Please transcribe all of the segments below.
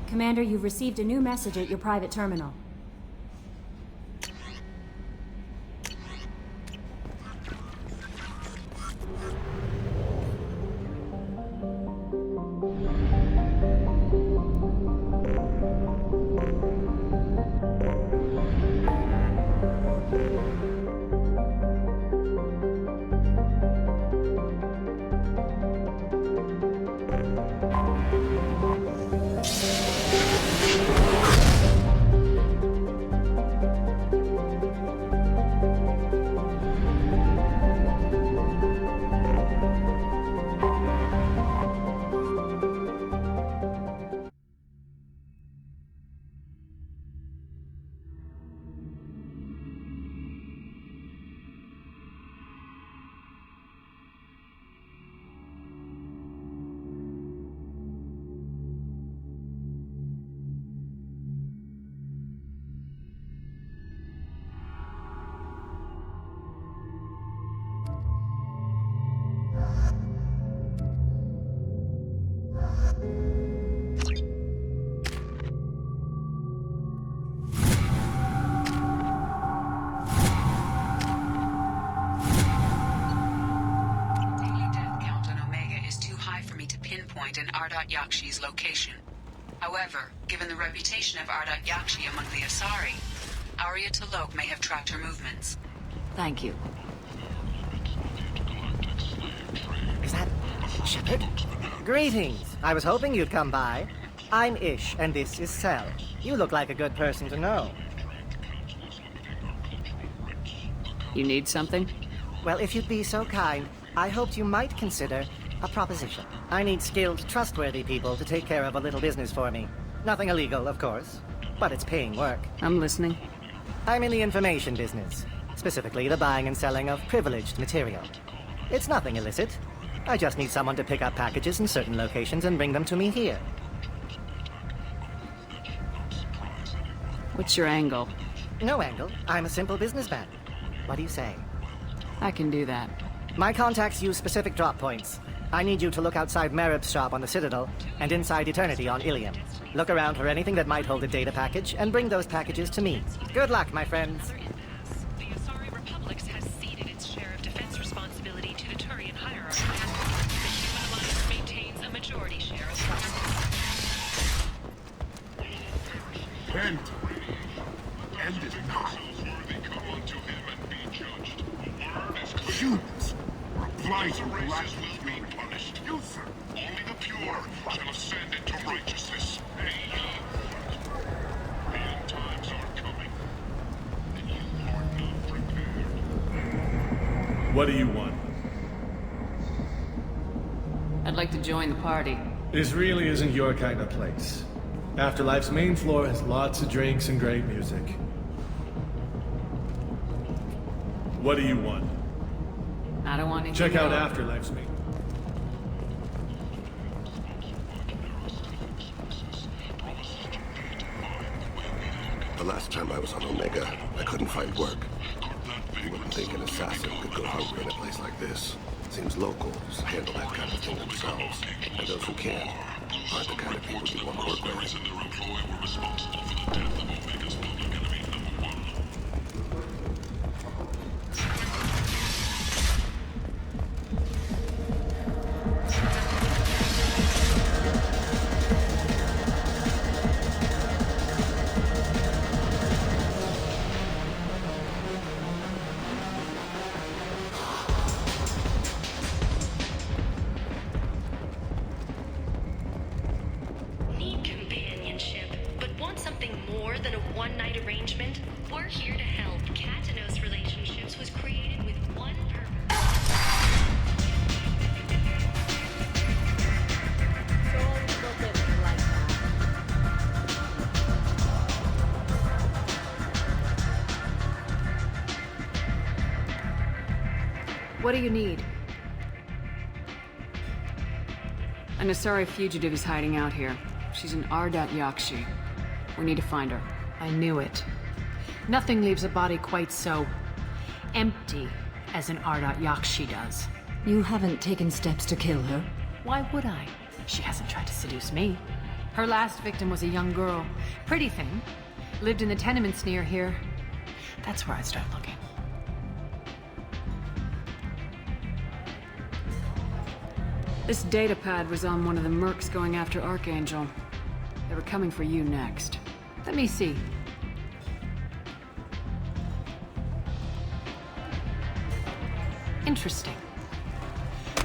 Commander, you've received a new message at your private terminal. Yakshi's location. However, given the reputation of Yakshi among the Asari, Arya T'Loak may have tracked her movements. Thank you. Is that Shepard? Greetings. I was hoping you'd come by. I'm Ish, and this is Cell. You look like a good person to know. You need something? Well, if you'd be so kind, I hoped you might consider a proposition. I need skilled, trustworthy people to take care of a little business for me. Nothing illegal, of course, but it's paying work. I'm listening. I'm in the information business, specifically the buying and selling of privileged material. It's nothing illicit. I just need someone to pick up packages in certain locations and bring them to me here. What's your angle? No angle. I'm a simple businessman. What do you say? I can do that. My contacts use specific drop points. I need you to look outside Merib's shop on the Citadel and inside Eternity on Ilium. Look around for anything that might hold a data package and bring those packages to me. Good luck, my friends. The Asari Republic has ceded its share of defense responsibility to the Turian hierarchy. The Human Alliance maintains a majority share of End. End it now. Humans, reply to blasphemy. You, sir. Only the pure shall ascend into righteousness. The end times are coming, and you are not prepared. What do you want? I'd like to join the party. This really isn't your kind of place. Afterlife's main floor has lots of drinks and great music. What do you want? I don't want to check out Afterlife's main. The last time I was on Omega, I couldn't find work. You wouldn't think an assassin could go hungry in a place like this. Seems locals handle that kind of thing themselves, and those who can't aren't the kind of people you want to work with. In their employ were responsible for the death of Omega's public enemy #1. What do you need? An Asari fugitive is hiding out here. She's an Yakshi. We need to find her. I knew it. Nothing leaves a body quite so empty as an Yakshi does. You haven't taken steps to kill her? Why would I? She hasn't tried to seduce me. Her last victim was a young girl. Pretty thing. Lived in the tenements near here. That's where I'd start looking. This data pad was on one of the mercs going after Archangel. They were coming for you next. Let me see. Interesting.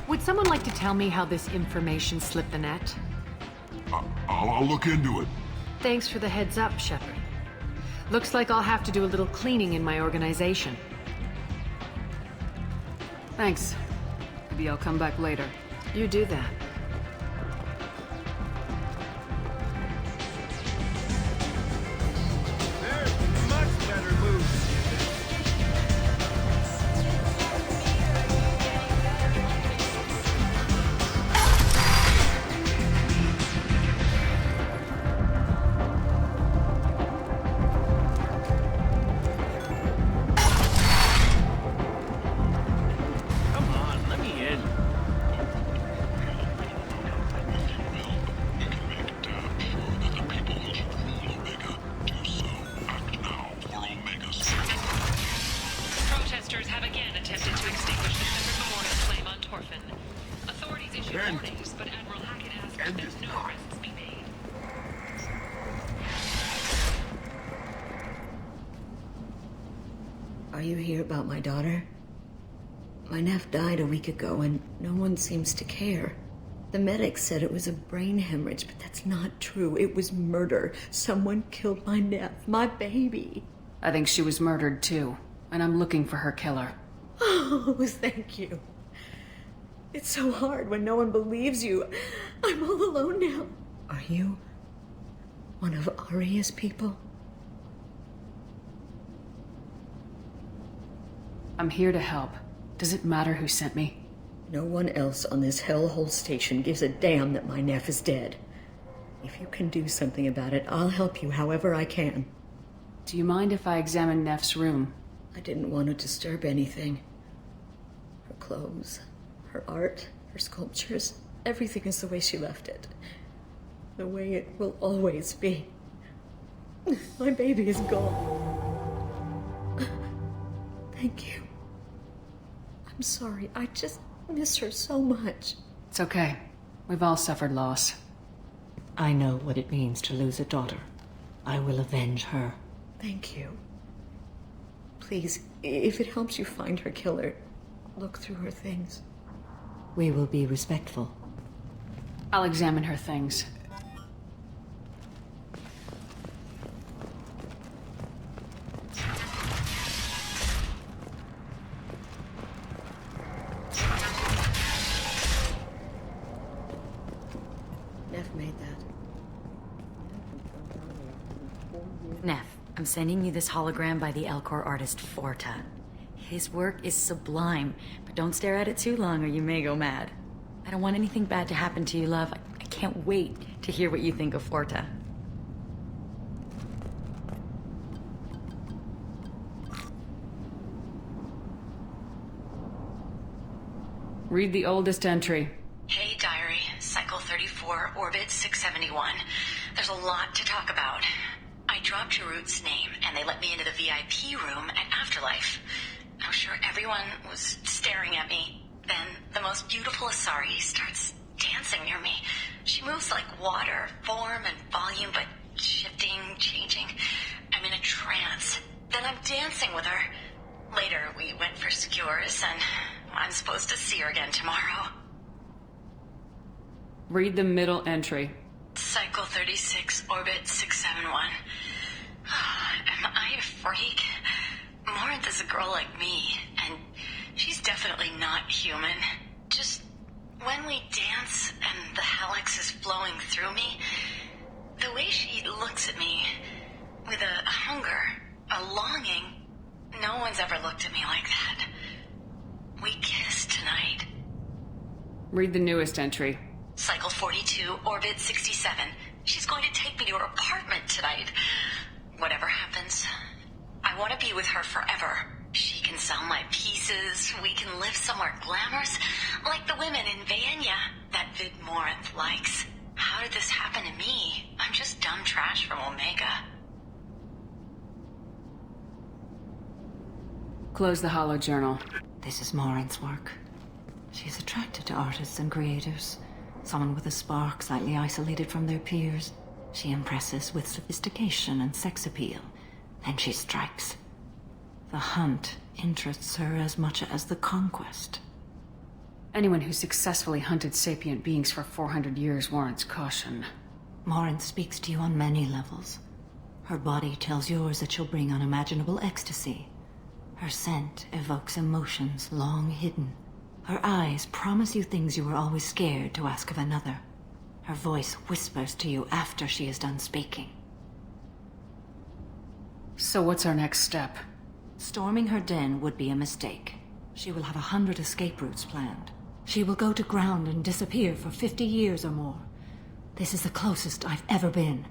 Would someone like to tell me how this information slipped the net? I'll look into it. Thanks for the heads up, Shepard. Looks like I'll have to do a little cleaning in my organization. Thanks. Maybe I'll come back later. You do that. There's much better moves. Come on, let me in. Protesters have again attempted to extinguish the separate memorial flame on Torfin. Authorities issued warnings, but Admiral Hackett asked that no arrests be made. Are you here about my daughter? My nephew died a week ago and no one seems to care. The medics said it was a brain hemorrhage, but that's not true. It was murder. Someone killed my nephew, my baby. I think she was murdered too, and I'm looking for her killer. Oh, thank you. It's so hard when no one believes you. I'm all alone now. Are you one of Aria's people? I'm here to help. Does it matter who sent me? No one else on this hellhole station gives a damn that my nephew is dead. If you can do something about it, I'll help you however I can. Do you mind if I examine Neff's room? I didn't want to disturb anything. Her clothes, her art, her sculptures, everything is the way she left it. The way it will always be. My baby is gone. Thank you. I'm sorry, I just miss her so much. It's okay. We've all suffered loss. I know what it means to lose a daughter. I will avenge her. Thank you. Please, if it helps you find her killer, look through her things. We will be respectful. I'll examine her things. Neff made that. Neff, I'm sending you this hologram by the Elcor artist Forta. His work is sublime, but don't stare at it too long or you may go mad. I don't want anything bad to happen to you, love. I can't wait to hear what you think of Forta. Read the oldest entry. Hey, Diary. Cycle 34, Orbit 671. There's a lot to talk about. I dropped your root's name, and they let me into the VIP room at Afterlife. I'm sure everyone was staring at me. Then the most beautiful Asari starts dancing near me. She moves like water, form and volume, but shifting, changing. I'm in a trance. Then I'm dancing with her. Later, we went for skewers, and I'm supposed to see her again tomorrow. Read the middle entry. Cycle 36, Orbit 671. Am I a freak? Morinth is a girl like me, and she's definitely not human. Just when we dance and the Hallex is flowing through me, the way she looks at me with a hunger, a longing, no one's ever looked at me like that. We kissed tonight. Read the newest entry. Cycle 42, Orbit 67. She's going to take me to her apartment tonight. Whatever happens, I want to be with her forever. She can sell my pieces. We can live somewhere glamorous, like the women in Vanya that Vid Morinth likes. How did this happen to me? Close the hollow journal. This is Morin's work. She's attracted to artists and creators. Someone with a spark, slightly isolated from their peers. She impresses with sophistication and sex appeal. Then she strikes. The hunt interests her as much as the conquest. Anyone who successfully hunted sapient beings for 400 years warrants caution. Morin speaks to you on many levels. Her body tells yours that she'll bring unimaginable ecstasy. Her scent evokes emotions long hidden. Her eyes promise you things you were always scared to ask of another. Her voice whispers to you after she is done speaking. So what's our next step? Storming her den would be a mistake. She will have 100 escape routes planned. She will go to ground and disappear for 50 years or more. This is the closest I've ever been.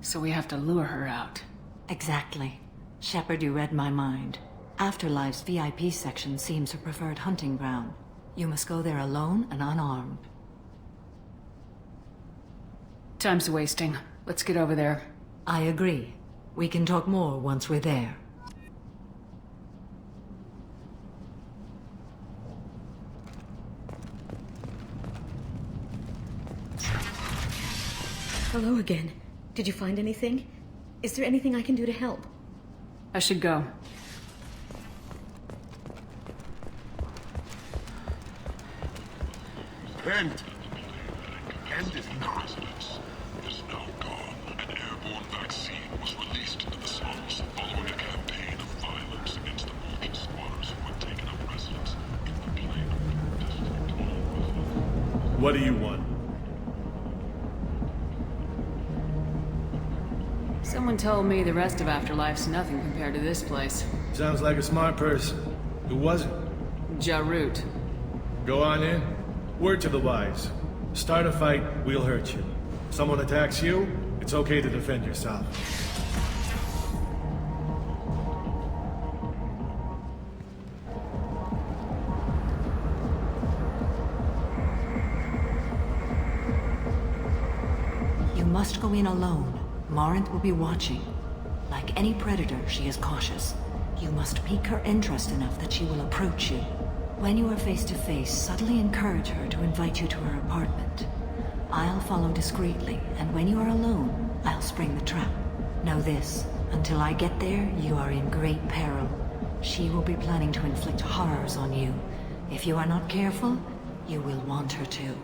So we have to lure her out. Exactly. Shepard, you read my mind. Afterlife's VIP section seems her preferred hunting ground. You must go there alone and unarmed. Time's wasting. Let's get over there. I agree. We can talk more once we're there. Hello again. Did you find anything? Is there anything I can do to help? I should go. End is not. Is now gone. An airborne vaccine was released into the slums following a campaign of violence against the militia squatters who had taken up residence in the plain destined to all. What do you want? Someone told me the rest of Afterlife's nothing compared to this place. Sounds like a smart person. Who was it? Jarut. Go on in. Word to the wise. Start a fight, we'll hurt you. Someone attacks you, it's okay to defend yourself. You must go in alone. Morinth will be watching. Like any predator, she is cautious. You must pique her interest enough that she will approach you. When you are face to face, subtly encourage her to invite you to her apartment. I'll follow discreetly, and when you are alone, I'll spring the trap. Know this, until I get there, you are in great peril. She will be planning to inflict horrors on you. If you are not careful, you will want her to.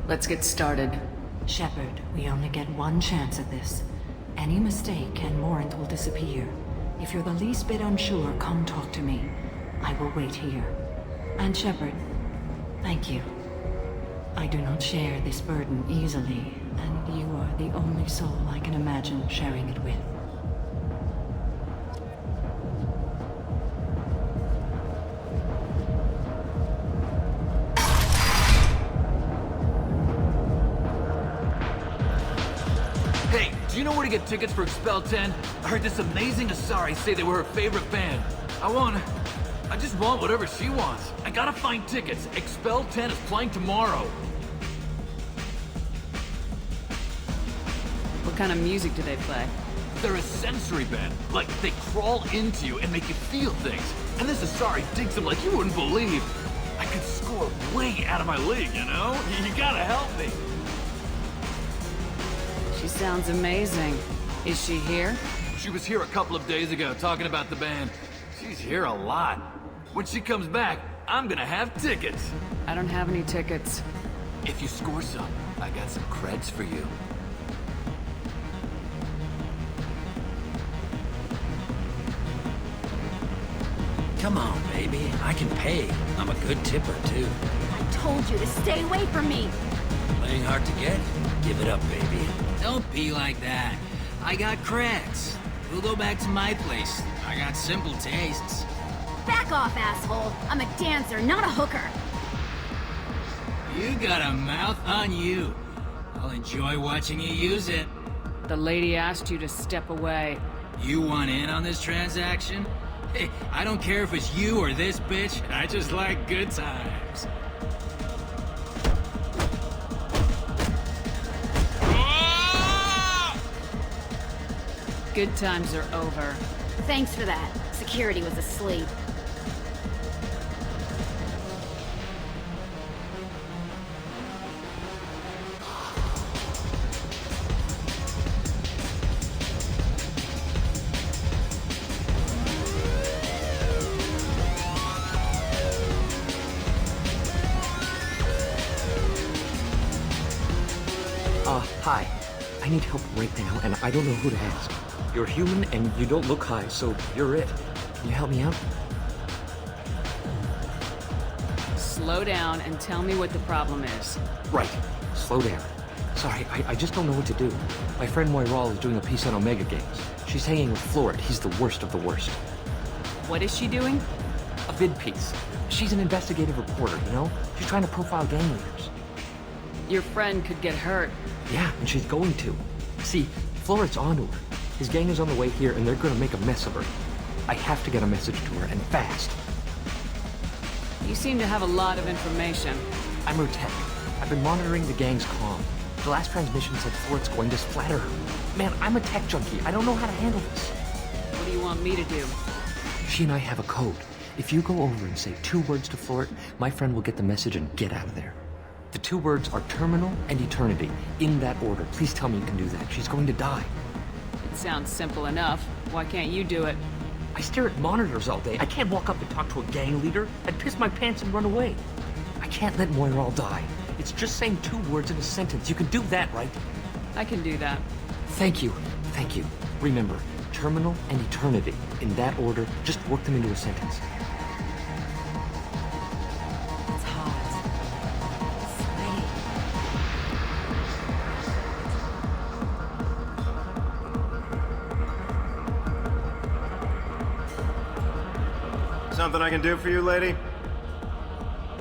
Let's get started. Shepard, we only get one chance at this. Any mistake and Morinth will disappear. If you're the least bit unsure, come talk to me. I will wait here. And Shepard, thank you. I do not share this burden easily, and you are the only soul I can imagine sharing it with. Hey, do you know where to get tickets for Expel 10? I heard this amazing Asari say they were her favorite band. I just want whatever she wants. I gotta find tickets. Expel 10 is playing tomorrow. What kind of music do they play? They're a sensory band. Like, they crawl into you and make you feel things. And this Asari digs them like you wouldn't believe. I could score way out of my league, you know? You gotta help me. She sounds amazing. Is she here? She was here a couple of days ago talking about the band. She's here a lot. When she comes back, I'm gonna have tickets. I don't have any tickets. If you score some, I got some creds for you. Come on, baby. I can pay. I'm a good tipper, too. I told you to stay away from me. Playing hard to get? Give it up, baby. Don't be like that. I got creds. We'll go back to my place. I got simple tastes. Back off, asshole. I'm a dancer, not a hooker. You got a mouth on you. I'll enjoy watching you use it. The lady asked you to step away. You want in on this transaction? Hey, I don't care if it's you or this bitch. I just like good times. Good times are over. Thanks for that. Security was asleep. Hi. I need help right now, and I don't know who to ask. You're human, and you don't look high, so you're it. Can you help me out? Slow down and tell me what the problem is. Right. Slow down. Sorry, I just don't know what to do. My friend Moiral is doing a piece on Omega Games. She's hanging with Floret. He's the worst of the worst. What is she doing? A vid piece. She's an investigative reporter, you know? She's trying to profile gang leaders. Your friend could get hurt. Yeah, and she's going to. See, Floret's onto her. His gang is on the way here, and they're gonna make a mess of her. I have to get a message to her, and fast. You seem to have a lot of information. I'm her tech. I've been monitoring the gang's comm. The last transmission said Floret's going to splatter her. Man, I'm a tech junkie. I don't know how to handle this. What do you want me to do? She and I have a code. If you go over and say 2 words to Floret, my friend will get the message and get out of there. The 2 words are terminal and eternity, in that order. Please tell me you can do that. She's going to die. It sounds simple enough. Why can't you do it? I stare at monitors all day. I can't walk up and talk to a gang leader. I'd piss my pants and run away. I can't let Moiral die. It's just saying 2 words in a sentence. You can do that, right? I can do that. Thank you. Thank you. Remember, terminal and eternity. In that order, just work them into a sentence. It's hot. Sweaty. Something I can do for you, lady?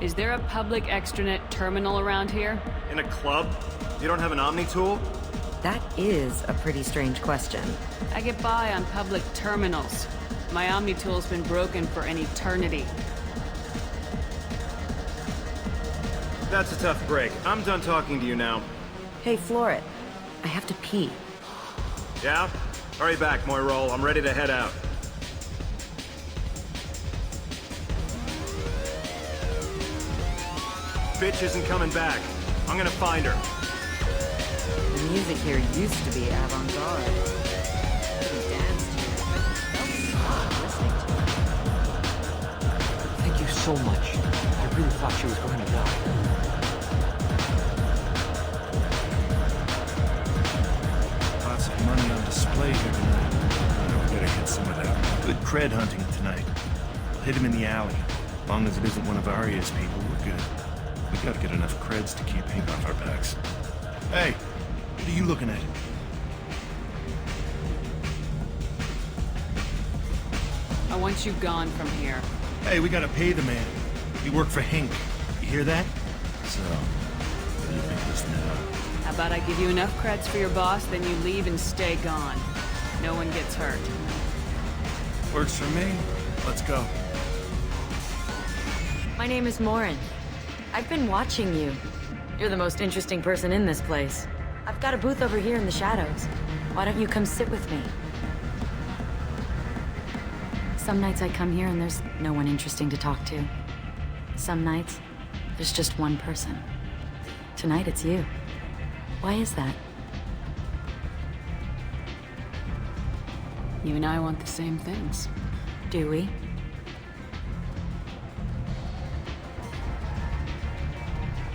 Is there a public extranet terminal around here? In a club? You don't have an Omni tool? That is a pretty strange question. I get by on public terminals. My Omni tool's been broken for an eternity. That's a tough break. I'm done talking to you now. Hey, Floret. I have to pee. Yeah? Hurry back, Moiral. I'm ready to head out. Bitch isn't coming back. I'm gonna find her. The music here used to be avant-garde. Couldn't dance to it, but felt smart listening to it. Thank you so much. I really thought she was going to die. Lots of money on display here tonight. We better hit some of that. Good cred hunting tonight. We'll hit him in the alley. As long as it isn't one of Arya's people, we're good. We gotta get enough creds to keep ink off our backs. Hey, what are you looking at? I want you gone from here. Hey, we gotta pay the man. We work for Hink. You hear that? So, what do you think of this now? How about I give you enough creds for your boss, then you leave and stay gone. No one gets hurt. Works for me. Let's go. My name is Morin. I've been watching you. You're the most interesting person in this place. I've got a booth over here in the shadows. Why don't you come sit with me? Some nights I come here and there's no one interesting to talk to. Some nights, there's just one person. Tonight it's you. Why is that? You and I want the same things. Do we?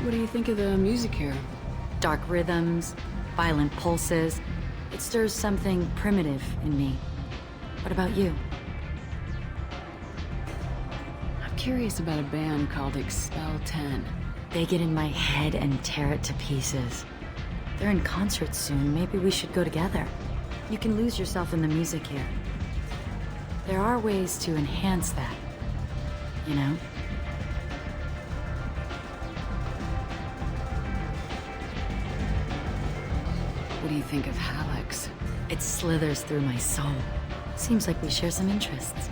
What do you think of the music here? Dark rhythms, violent pulses. It stirs something primitive in me. What about you? I'm curious about a band called Expel 10. They get in my head and tear it to pieces. They're in concert soon. Maybe we should go together. You can lose yourself in the music here. There are ways to enhance that, you know? What do you think of Hallex? It slithers through my soul. Seems like we share some interests.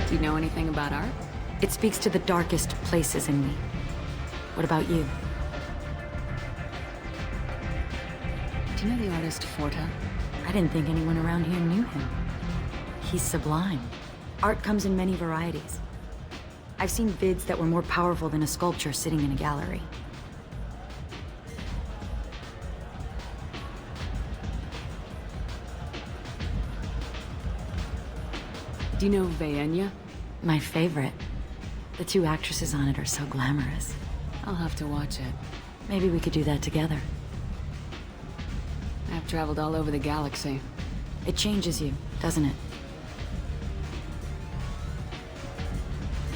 Do you know anything about art? It speaks to the darkest places in me. What about you? Do you know the artist Forta? I didn't think anyone around here knew him. He's sublime. Art comes in many varieties. I've seen vids that were more powerful than a sculpture sitting in a gallery. Do you know Vaenya? My favorite. The two actresses on it are so glamorous. I'll have to watch it. Maybe we could do that together. I've traveled all over the galaxy. It changes you, doesn't it?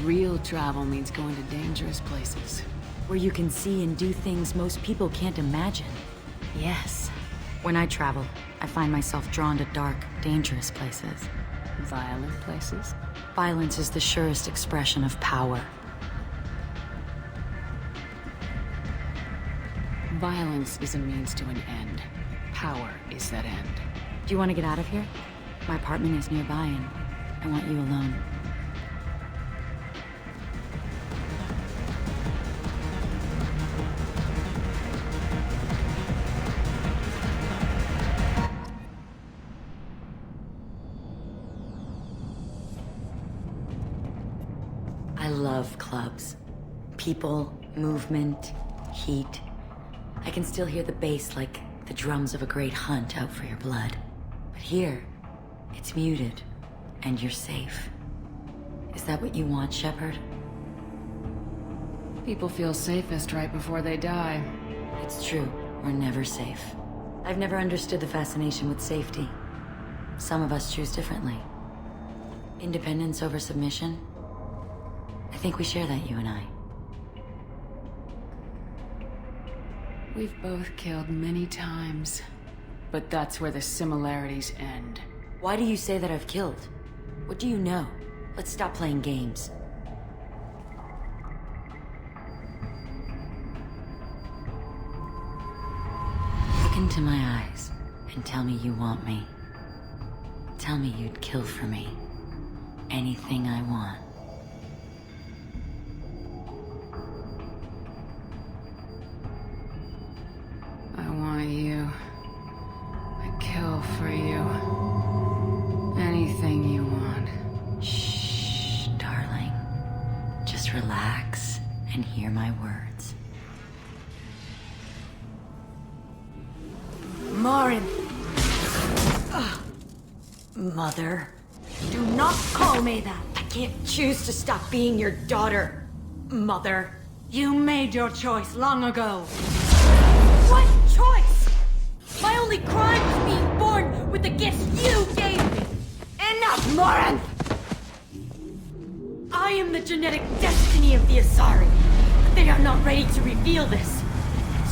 Real travel means going to dangerous places. Where you can see and do things most people can't imagine. Yes. When I travel, I find myself drawn to dark, dangerous places. Violent places? Violence is the surest expression of power. Violence is a means to an end. Power is that end. Do you want to get out of here? My apartment is nearby and I want you alone. I love clubs. People, movement, heat. I can still hear the bass like the drums of a great hunt out for your blood. But here, it's muted, and you're safe. Is that what you want, Shepard? People feel safest right before they die. It's true. We're never safe. I've never understood the fascination with safety. Some of us choose differently. Independence over submission? I think we share that, you and I. We've both killed many times, but that's where the similarities end. Why do you say that I've killed? What do you know? Let's stop playing games. Look into my eyes and tell me you want me. Tell me you'd kill for me. Anything I want. I want you. I'd kill for you. Anything you want. Shh, darling. Just relax and hear my words. Marin! Mother. Do not call me that. I can't choose to stop being your daughter. Mother. You made your choice long ago. What choice? My only crime was being born with the gifts you gave me. Enough, Morin! I am the genetic destiny of the Asari. But they are not ready to reveal this.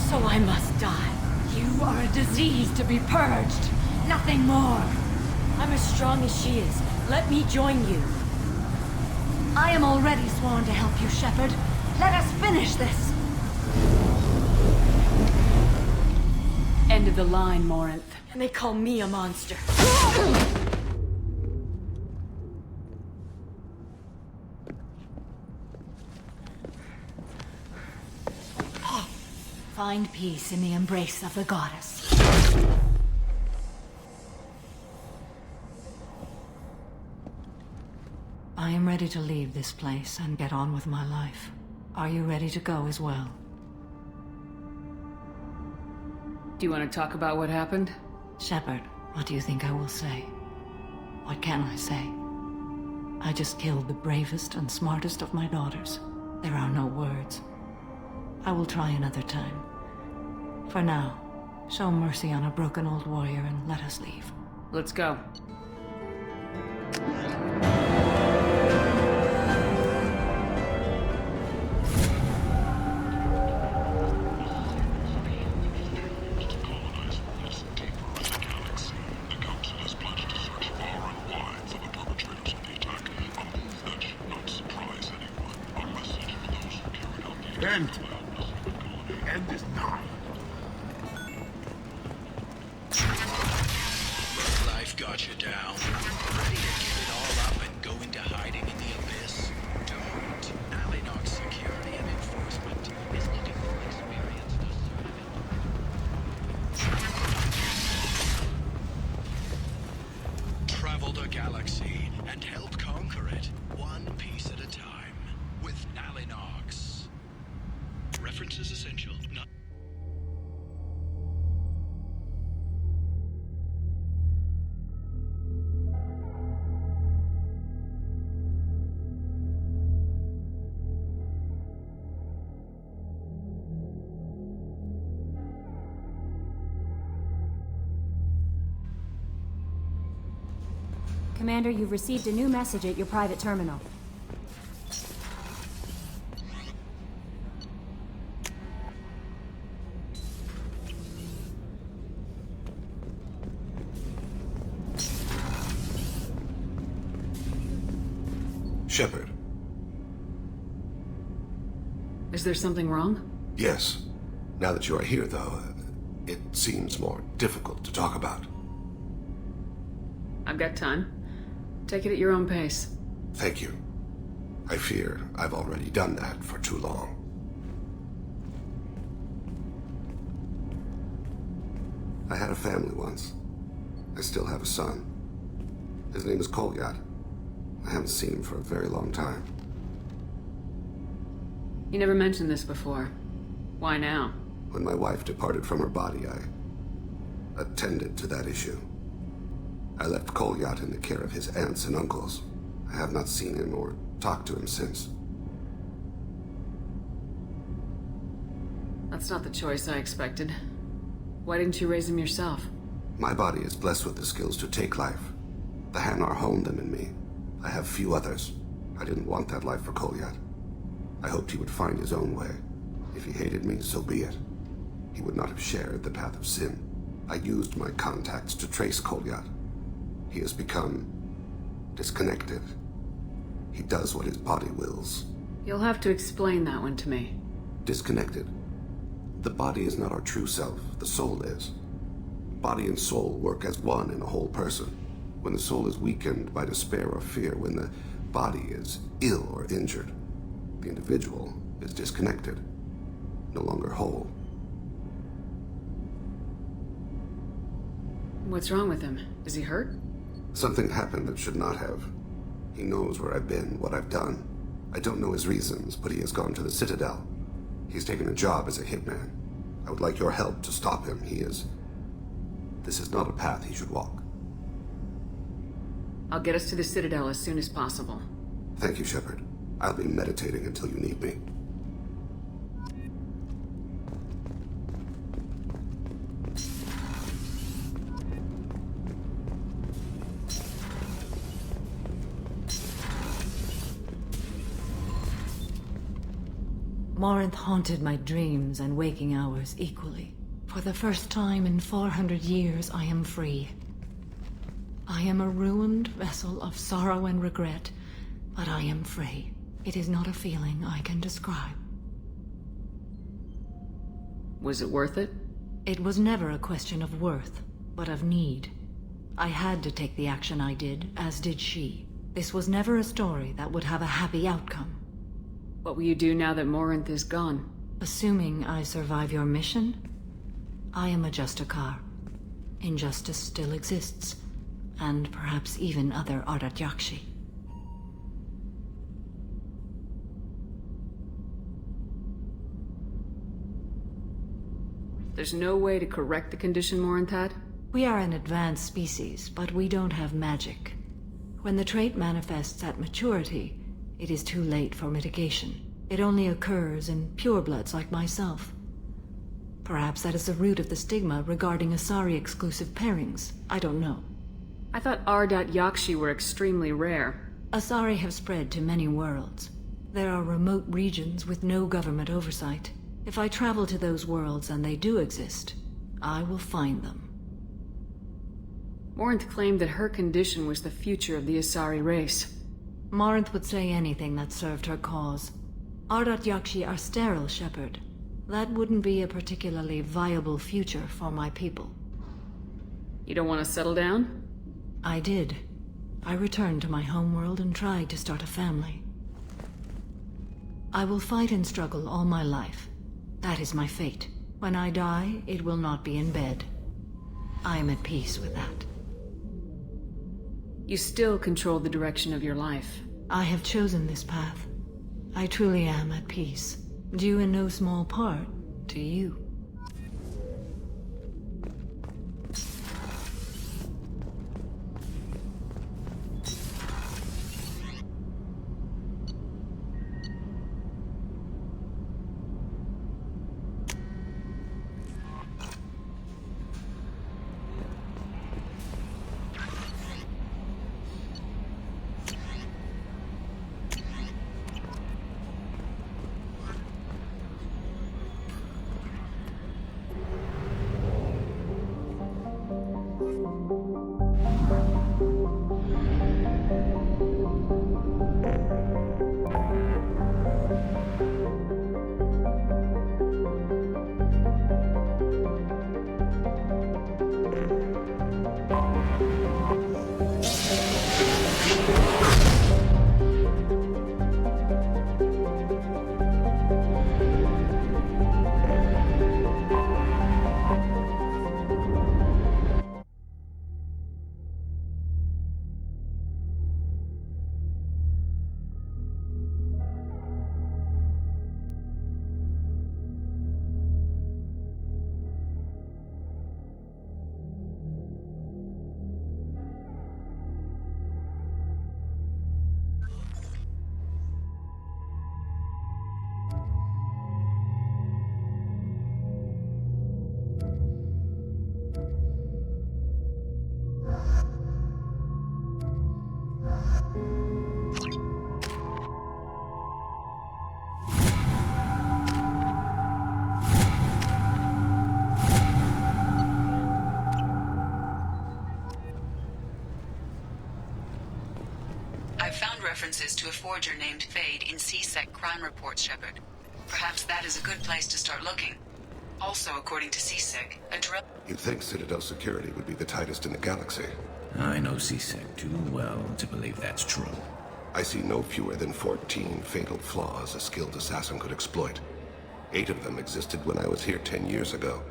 So I must die. You are a disease to be purged. Nothing more. I'm as strong as she is. Let me join you. I am already sworn to help you, Shepard. Let us finish this. End of the line, Morinth. And they call me a monster. Find peace in the embrace of the goddess. I am ready to leave this place and get on with my life. Are you ready to go as well? Do you want to talk about what happened? Shepard, what do you think I will say? What can I say? I just killed the bravest and smartest of my daughters. There are no words. I will try another time. For now, show mercy on a broken old warrior and let us leave. Let's go. End is not. Life got you down. Ready to give it all up and go go into hiding in the abyss? Don't. Alinox security and enforcement is looking for experienced assertive. Travel the galaxy and help conquer it, one piece at a time, with Alinox. Reference is essential. Not Commander, you've received a new message at your private terminal. Shepard. Is there something wrong? Yes. Now that you are here, though, it seems more difficult to talk about. I've got time. Take it at your own pace. Thank you. I fear I've already done that for too long. I had a family once. I still have a son. His name is Kolyat. I haven't seen him for a very long time. You never mentioned this before. Why now? When my wife departed from her body, I attended to that issue. I left Kolyat in the care of his aunts and uncles. I have not seen him or talked to him since. That's not the choice I expected. Why didn't you raise him yourself? My body is blessed with the skills to take life. The Hanar honed them in me. I have few others. I didn't want that life for Kolyat. I hoped he would find his own way. If he hated me, so be it. He would not have shared the path of sin. I used my contacts to trace Kolyat. He has become disconnected. He does what his body wills. You'll have to explain that one to me. Disconnected. The body is not our true self. The soul is. Body and soul work as one in a whole person. When the soul is weakened by despair or fear, when the body is ill or injured, the individual is disconnected, no longer whole. What's wrong with him? Is he hurt? Something happened that should not have. He knows where I've been, what I've done. I don't know his reasons, but he has gone to the Citadel. He's taken a job as a hitman. I would like your help to stop him. This is not a path he should walk. I'll get us to the Citadel as soon as possible. Thank you, Shepard. I'll be meditating until you need me. Morinth haunted my dreams and waking hours equally. For the first time in 400 years, I am free. I am a ruined vessel of sorrow and regret, but I am free. It is not a feeling I can describe. Was it worth it? It was never a question of worth, but of need. I had to take the action I did, as did she. This was never a story that would have a happy outcome. What will you do now that Morinth is gone? Assuming I survive your mission, I am a Justicar. Injustice still exists, and perhaps even other Ardat Yakshi. There's no way to correct the condition Morinth had? We are an advanced species, but we don't have magic. When the trait manifests at maturity, it is too late for mitigation. It only occurs in purebloods like myself. Perhaps that is the root of the stigma regarding Asari-exclusive pairings. I don't know. I thought Ardat Yakshi were extremely rare. Asari have spread to many worlds. There are remote regions with no government oversight. If I travel to those worlds and they do exist, I will find them. Morinth claimed that her condition was the future of the Asari race. Morinth would say anything that served her cause. Ardat Yakshi are sterile, Shepard. That wouldn't be a particularly viable future for my people. You don't want to settle down? I did. I returned to my homeworld and tried to start a family. I will fight and struggle all my life. That is my fate. When I die, it will not be in bed. I am at peace with that. You still control the direction of your life. I have chosen this path. I truly am at peace, due in no small part to you. References to a forger named Fade in CSEC crime reports, Shepard. Perhaps that is a good place to start looking. Also, according to CSEC, a drill... You'd think Citadel security would be the tightest in the galaxy. I know CSEC too well to believe that's true. I see no fewer than 14 fatal flaws a skilled assassin could exploit. 8 of them existed when I was here 10 years ago.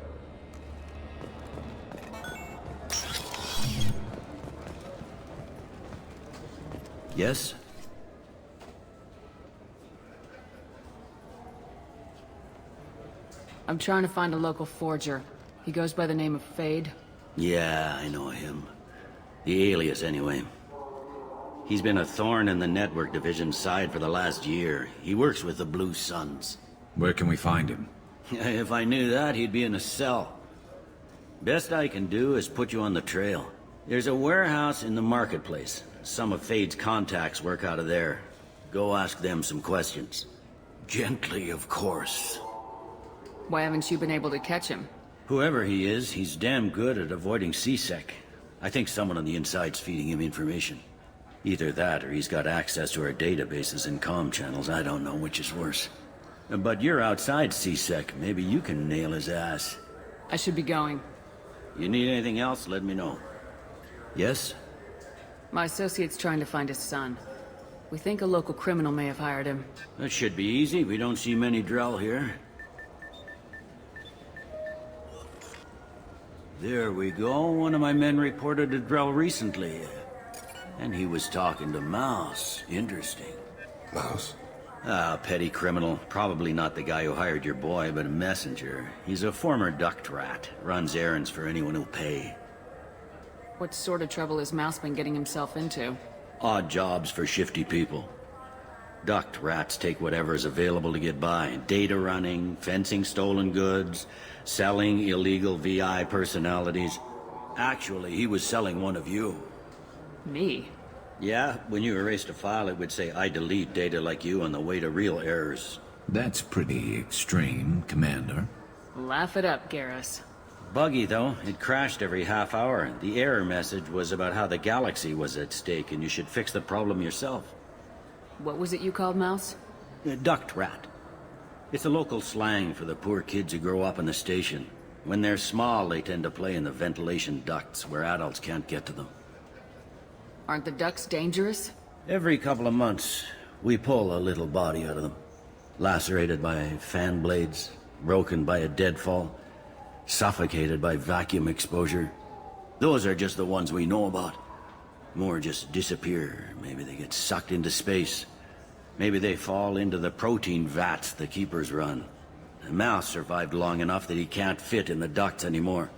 Yes? I'm trying to find a local forger. He goes by the name of Fade. Yeah, I know him. The alias, anyway. He's been a thorn in the network division's side for the last year. He works with the Blue Suns. Where can we find him? If I knew that, he'd be in a cell. Best I can do is put you on the trail. There's a warehouse in the marketplace. Some of Fade's contacts work out of there. Go ask them some questions. Gently, of course. Why haven't you been able to catch him? Whoever he is, he's damn good at avoiding CSEC. I think someone on the inside's feeding him information. Either that, or he's got access to our databases and comm channels. I don't know which is worse. But you're outside CSEC. Maybe you can nail his ass. I should be going. You need anything else, let me know. Yes? My associate's trying to find his son. We think a local criminal may have hired him. That should be easy. We don't see many Drell here. There we go. One of my men reported a Drell recently. And he was talking to Mouse. Interesting. Mouse? Ah, petty criminal. Probably not the guy who hired your boy, but a messenger. He's a former duct rat. Runs errands for anyone who'll pay. What sort of trouble has Mouse been getting himself into? Odd jobs for shifty people. Duct rats take whatever is available to get by. Data running, fencing stolen goods, selling illegal VI personalities. Actually, he was selling one of you. Me? Yeah, when you erased a file, it would say, I delete data like you on the way to real errors. That's pretty extreme, Commander. Laugh it up, Garrus. Buggy, though. It crashed every half hour. The error message was about how the galaxy was at stake, and you should fix the problem yourself. What was it you called Mouse? Duct rat. It's a local slang for the poor kids who grow up in the station. When they're small, they tend to play in the ventilation ducts where adults can't get to them. Aren't the ducks dangerous? Every couple of months, we pull a little body out of them. Lacerated by fan blades, broken by a deadfall, suffocated by vacuum exposure. Those are just the ones we know about. More just disappear. Maybe they get sucked into space. Maybe they fall into the protein vats the keepers run. The mouse survived long enough that he can't fit in the ducts anymore.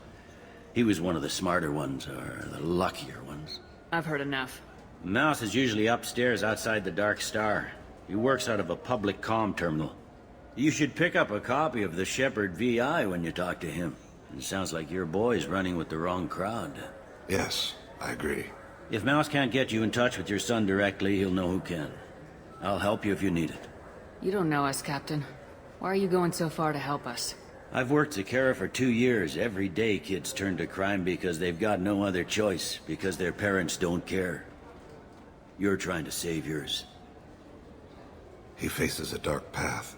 He was one of the smarter ones, or the luckier ones. I've heard enough. Mouse is usually upstairs outside the Dark Star. He works out of a public comm terminal. You should pick up a copy of the Shepherd VI when you talk to him. It sounds like your boy's running with the wrong crowd. Yes, I agree. If Mouse can't get you in touch with your son directly, he'll know who can. I'll help you if you need it. You don't know us, Captain. Why are you going so far to help us? I've worked Zakera for 2 years. Every day kids turn to crime because they've got no other choice, because their parents don't care. You're trying to save yours. He faces a dark path.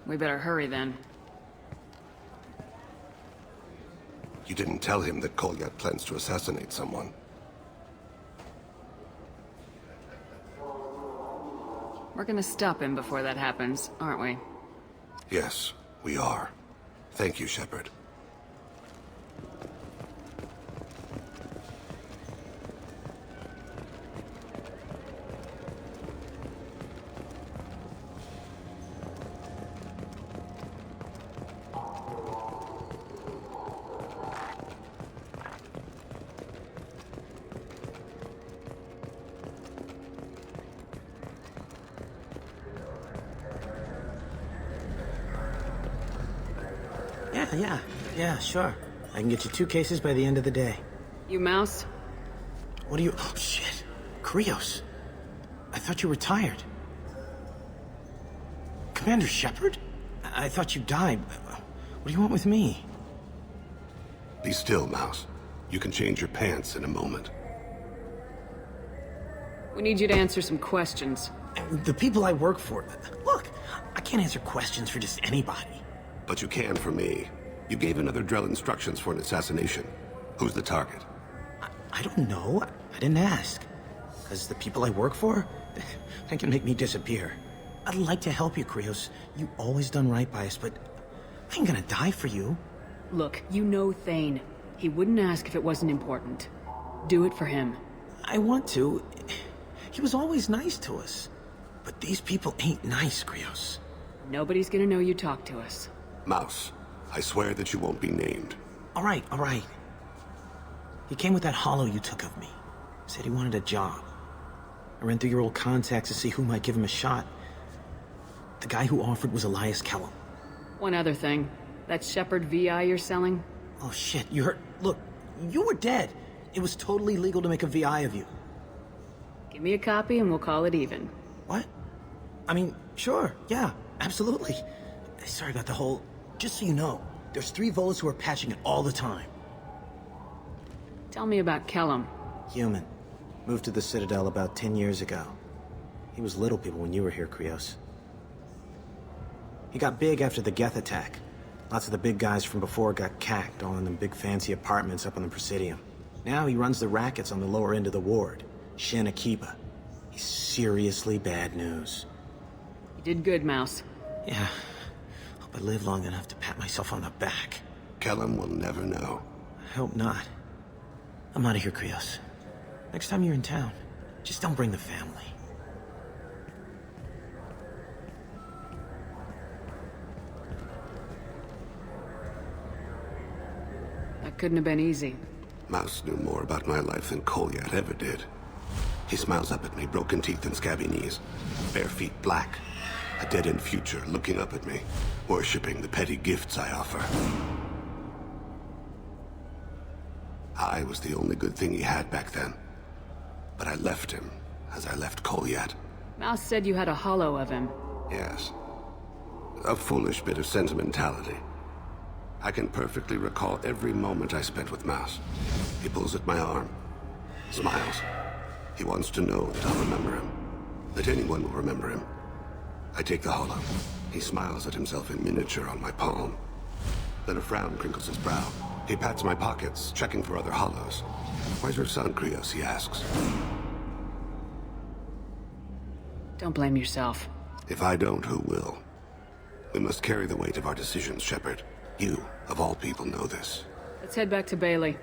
We better hurry then. You didn't tell him that Kolyat plans to assassinate someone. We're gonna stop him before that happens, aren't we? Yes, we are. Thank you, Shepard. Yeah, sure. I can get you 2 cases by the end of the day. You Mouse? What are you... Oh, shit. Krios. I thought you were retired. Commander Shepard? I thought you died. What do you want with me? Be still, Mouse. You can change your pants in a moment. We need you to answer some questions. The people I work for... Look, I can't answer questions for just anybody. But you can for me. You gave another Drell instructions for an assassination. Who's the target? I don't know. I didn't ask. Because the people I work for, they can make me disappear. I'd like to help you, Krios. You always done right by us, but I ain't gonna die for you. Look, you know Thane. He wouldn't ask if it wasn't important. Do it for him. I want to. He was always nice to us. But these people ain't nice, Krios. Nobody's gonna know you talked to us. Mouse, I swear that you won't be named. All right. He came with that hollow you took of me. Said he wanted a job. I ran through your old contacts to see who might give him a shot. The guy who offered was Elias Kellum. One other thing. That Shepherd VI you're selling? Oh shit, you heard... Look, you were dead. It was totally legal to make a VI of you. Give me a copy and we'll call it even. What? I mean, sure, yeah, absolutely. Sorry about the whole... Just so you know, there's 3 Volas who are patching it all the time. Tell me about Kellum. Human. Moved to the Citadel about 10 years ago. He was Little People when you were here, Krios. He got big after the Geth attack. Lots of the big guys from before got cacked, all in them big fancy apartments up on the Presidium. Now he runs the rackets on the lower end of the ward, Shin Akiba. He's seriously bad news. You did good, Mouse. Yeah. Hope I live long enough to pat myself on the back. Kellum will never know. I hope not. I'm out of here, Krios. Next time you're in town, just don't bring the family. That couldn't have been easy. Mouse knew more about my life than Kolyat ever did. He smiles up at me, broken teeth and scabby knees. Bare feet black. A dead-end future looking up at me, worshipping the petty gifts I offer. I was the only good thing he had back then. But I left him, as I left Kolyat. Mouse said you had a hollow of him. Yes. A foolish bit of sentimentality. I can perfectly recall every moment I spent with Mouse. He pulls at my arm, smiles. He wants to know that I'll remember him, that anyone will remember him. I take the hollow. He smiles at himself in miniature on my palm. Then a frown crinkles his brow. He pats my pockets, checking for other hollows. Where's your son, Krios, he asks. Don't blame yourself. If I don't, who will? We must carry the weight of our decisions, Shepard. You, of all people, know this. Let's head back to Bailey.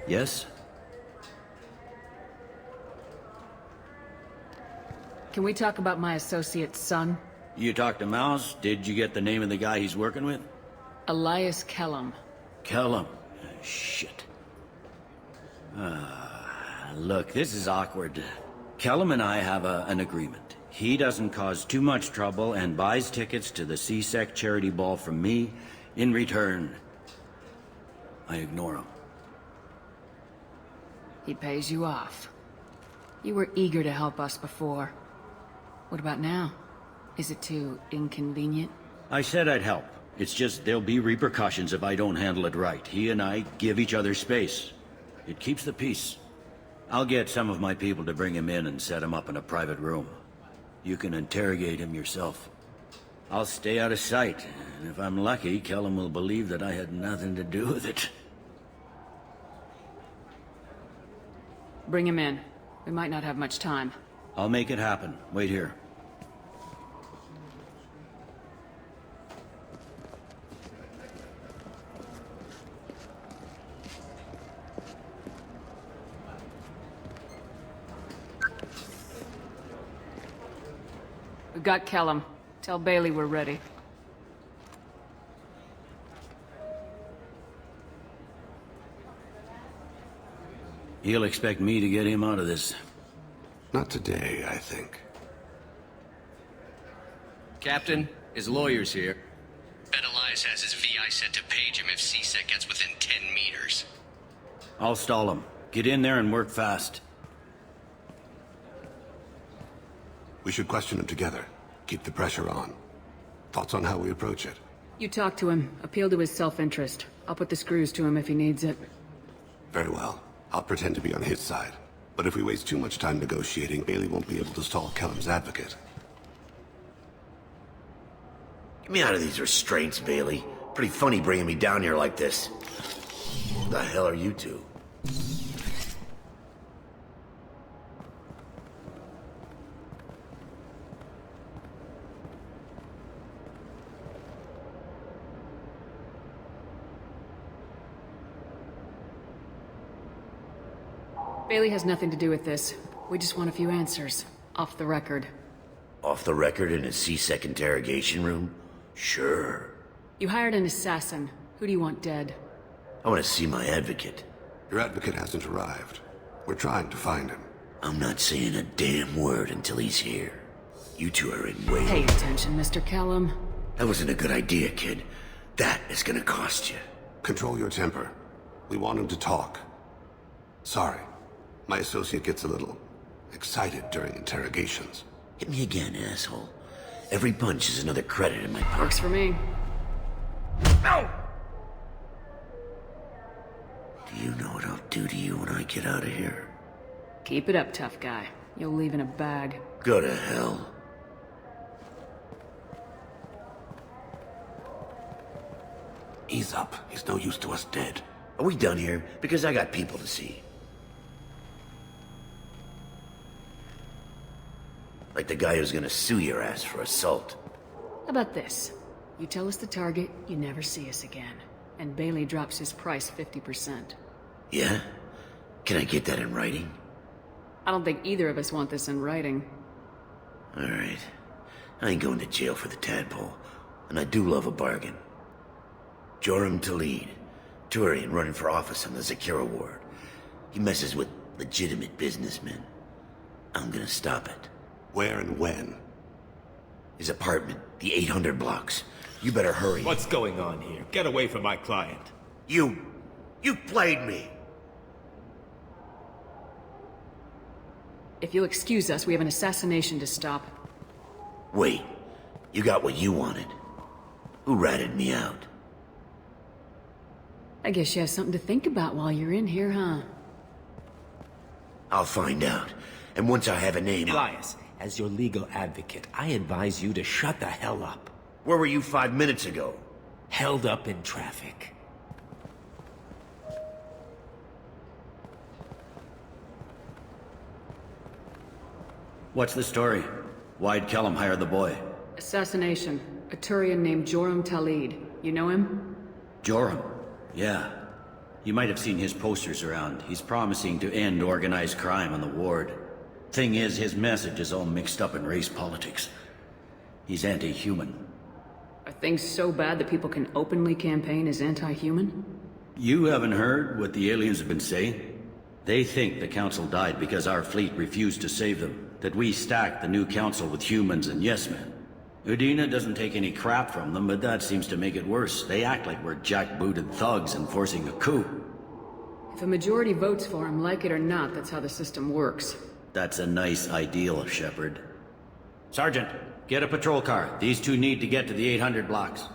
Yes? Can we talk about my associate's son? You talked to Mouse? Did you get the name of the guy he's working with? Elias Kellum. Kellum? Shit. Look, this is awkward. Kellum and I have an agreement. He doesn't cause too much trouble and buys tickets to the C-Sec charity ball from me. In return, I ignore him. He pays you off. You were eager to help us before. What about now? Is it too inconvenient? I said I'd help. It's just there'll be repercussions if I don't handle it right. He and I give each other space. It keeps the peace. I'll get some of my people to bring him in and set him up in a private room. You can interrogate him yourself. I'll stay out of sight, and if I'm lucky, Kellum will believe that I had nothing to do with it. Bring him in. We might not have much time. I'll make it happen. Wait here. We've got Kellum. Tell Bailey we're ready. He'll expect me to get him out of this. Not today, I think. Captain, his lawyer's here. Bet Elias has his VI set to page him if C-Sec gets within 10 meters. I'll stall him. Get in there and work fast. We should question him together. Keep the pressure on. Thoughts on how we approach it? You talk to him. Appeal to his self-interest. I'll put the screws to him if he needs it. Very well. I'll pretend to be on his side. But if we waste too much time negotiating, Bailey won't be able to stall Kellum's advocate. Get me out of these restraints, Bailey. Pretty funny bringing me down here like this. What the hell are you two? Bailey has nothing to do with this. We just want a few answers. Off the record. Off the record in a C-Sec interrogation room? Sure. You hired an assassin. Who do you want dead? I want to see my advocate. Your advocate hasn't arrived. We're trying to find him. I'm not saying a damn word until he's here. You two are in way... Pay attention, Mr. Kellum. That wasn't a good idea, kid. That is gonna cost you. Control your temper. We want him to talk. Sorry. My associate gets a little excited during interrogations. Hit me again, asshole. Every punch is another credit in my pocket. Works for me. No! Do you know what I'll do to you when I get out of here? Keep it up, tough guy. You'll leave in a bag. Go to hell. Ease up. He's no use to us dead. Are we done here? Because I got people to see. Like the guy who's gonna sue your ass for assault. How about this? You tell us the target, you never see us again. And Bailey drops his price 50%. Yeah? Can I get that in writing? I don't think either of us want this in writing. Alright. I ain't going to jail for the tadpole. And I do love a bargain. Joram Talid, Turian running for office on the Zakira ward. He messes with legitimate businessmen. I'm gonna stop it. Where and when? His apartment, the 800 blocks. You better hurry. What's going on here? Get away from my client. You played me. If you'll excuse us, we have an assassination to stop. Wait, you got what you wanted. Who ratted me out? I guess you have something to think about while you're in here, huh? I'll find out. And once I have a name... Elias, as your legal advocate, I advise you to shut the hell up. Where were you 5 minutes ago? Held up in traffic. What's the story? Why'd Kellum hire the boy? Assassination. A Turian named Joram Talid. You know him? Joram? Yeah. You might have seen his posters around. He's promising to end organized crime on the ward. Thing is, his message is all mixed up in race politics. He's anti-human. Are things so bad that people can openly campaign as anti-human? You haven't heard what the aliens have been saying? They think the council died because our fleet refused to save them. That we stacked the new council with humans and yes-men. Udina doesn't take any crap from them, but that seems to make it worse. They act like we're jackbooted thugs enforcing a coup. If a majority votes for him, like it or not, that's how the system works. That's a nice ideal, Shepard. Sergeant, get a patrol car. These two need to get to the 800 blocks.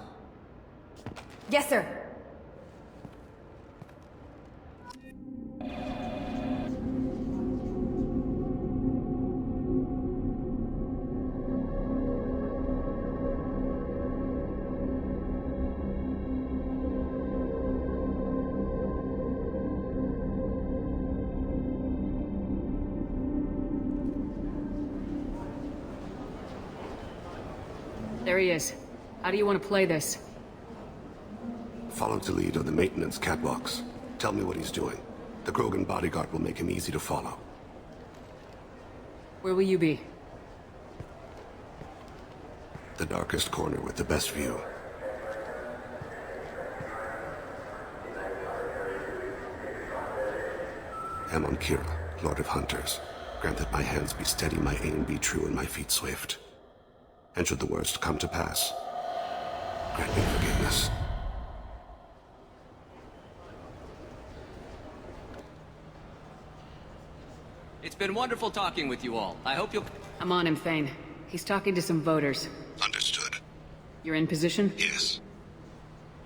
Yes, sir. There he is. How do you want to play this? Follow the lead on the maintenance catwalks. Tell me what he's doing. The Krogan bodyguard will make him easy to follow. Where will you be? The darkest corner with the best view. Amon Kira, Lord of Hunters. Grant that my hands be steady, my aim be true, and my feet swift. And should the worst come to pass, grant me forgiveness. It's been wonderful talking with you all. I hope you'll... I'm on him, Thane. He's talking to some voters. Understood. You're in position? Yes.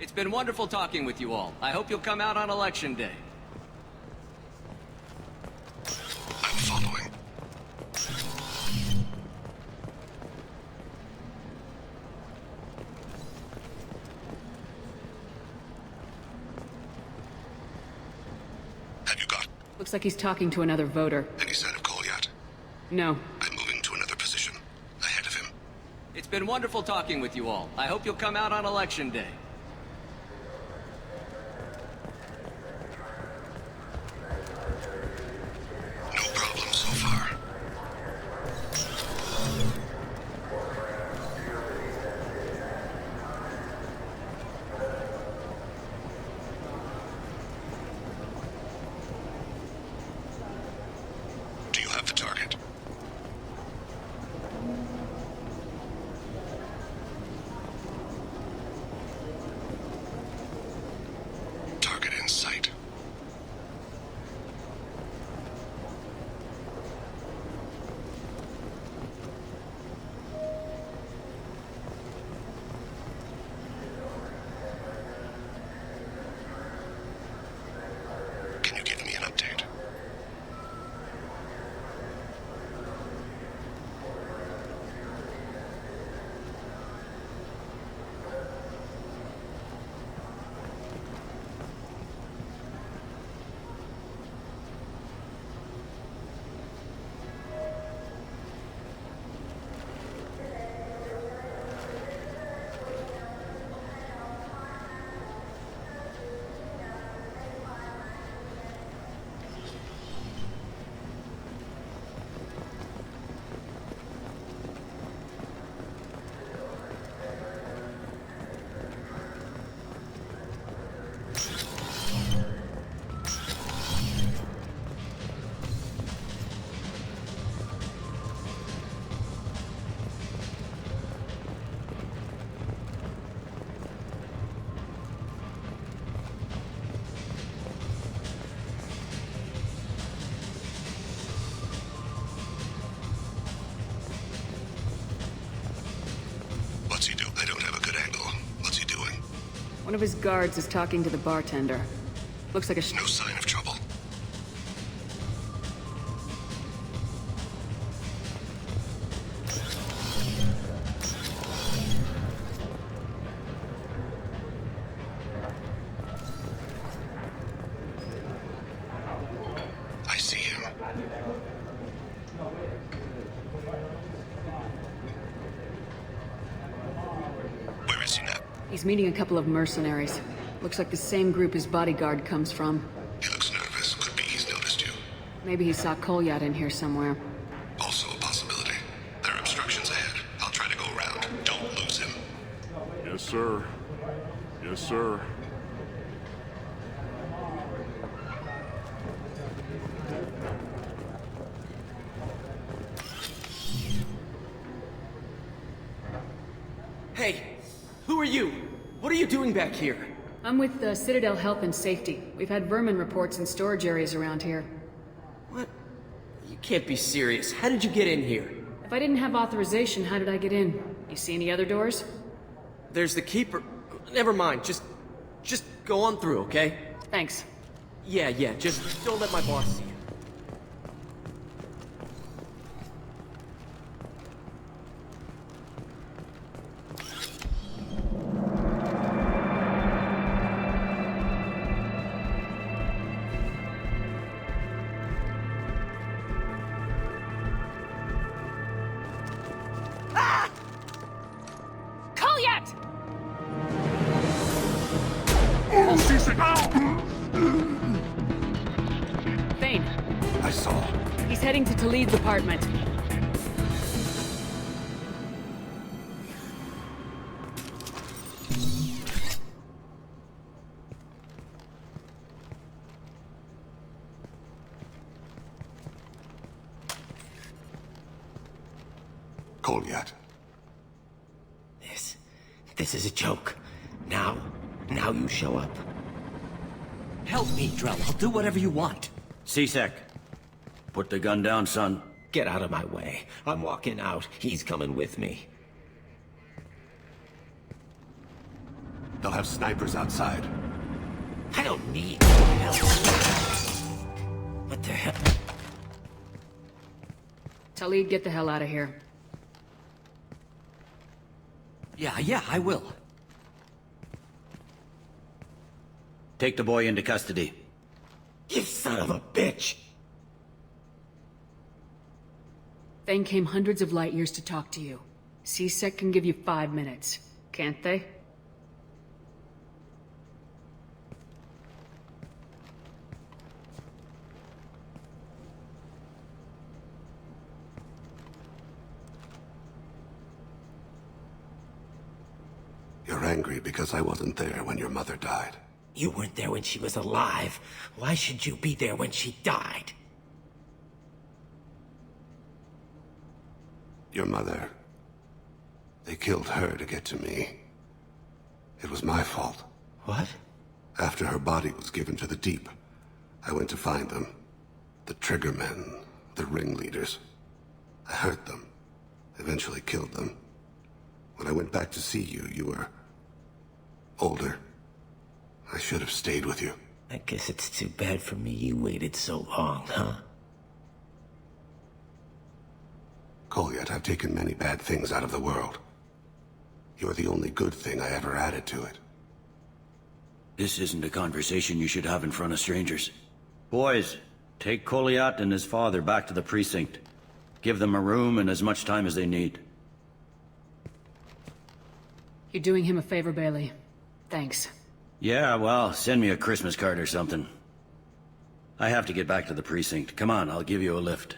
It's been wonderful talking with you all. I hope you'll come out on election day. I'm following. Have you got? Looks like he's talking to another voter. Any sign of call yet? No. I'm moving to another position. Ahead of him. It's been wonderful talking with you all. I hope you'll come out on election day. No problem so far. Do you have the target? One of his guards is talking to the bartender. Looks like a No sign of trouble. I see him. Where is he now? He's meeting a couple of mercenaries. Looks like the same group his bodyguard comes from. He looks nervous. Could be he's noticed you. Maybe he saw Kolyat in here somewhere. Also a possibility. There are obstructions ahead. I'll try to go around. Don't lose him. Yes, sir. Yes, sir. Hey, who are you? What are you doing back here? I'm with the Citadel Health and Safety. We've had vermin reports in storage areas around here. What? You can't be serious. How did you get in here? If I didn't have authorization, how did I get in? You see any other doors? There's the Keeper. Never mind. Just go on through, okay? Thanks. Yeah, just don't let my boss see you. Kolyat! Thane. I saw. He's heading to Talid's apartment. Kolyat. This is a joke. Now you show up. Help me, Drell. I'll do whatever you want. C-Sec. Put the gun down, son. Get out of my way. I'm walking out. He's coming with me. They'll have snipers outside. I don't need help. What the hell? Talid, get the hell out of here. Yeah, I will. Take the boy into custody. You son of a bitch! Thane came hundreds of light years to talk to you. C-Sec can give you 5 minutes, can't they? You're angry because I wasn't there when your mother died. You weren't there when she was alive. Why should you be there when she died? Your mother... They killed her to get to me. It was my fault. What? After her body was given to the Deep, I went to find them. The Triggermen, the ringleaders. I hurt them. Eventually killed them. When I went back to see you, you were... older. I should have stayed with you. I guess it's too bad for me you waited so long, huh? Kolyat, I've taken many bad things out of the world. You're the only good thing I ever added to it. This isn't a conversation you should have in front of strangers. Boys, take Kolyat and his father back to the precinct. Give them a room and as much time as they need. You're doing him a favor, Bailey. Thanks. Yeah, well, send me a Christmas card or something. I have to get back to the precinct. Come on, I'll give you a lift.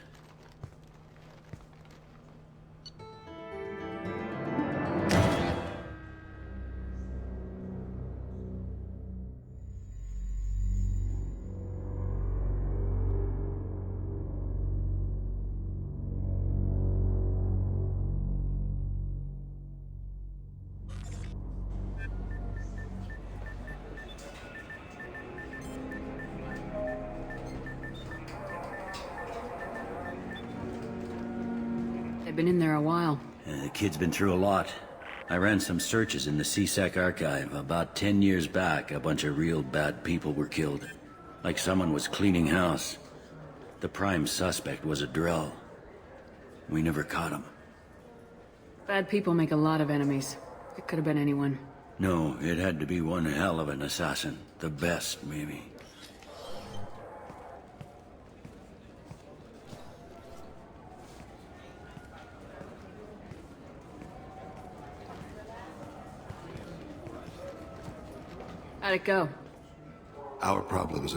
They've been in there a while. The kid's been through a lot. I ran some searches in the CSEC archive. About 10 years back, a bunch of real bad people were killed. Like someone was cleaning house. The prime suspect was a drill. We never caught him. Bad people make a lot of enemies. It could have been anyone. No, it had to be one hell of an assassin. The best, maybe. How'd it go? Our problems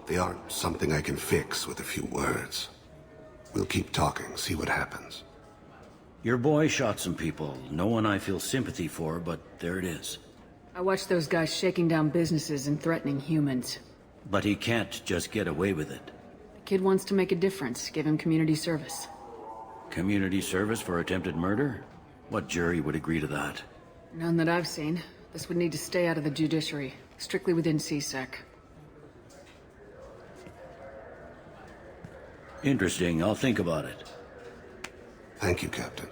they aren't something I can fix with a few words. We'll keep talking, see what happens. Your boy shot some people. No one I feel sympathy for, but there it is. I watched those guys shaking down businesses and threatening humans. But he can't just get away with it. The kid wants to make a difference. Give him community service. Community service for attempted murder? What jury would agree to that? None that I've seen. This would need to stay out of the judiciary. Strictly within CSEC. Interesting. I'll think about it. Thank you, Captain.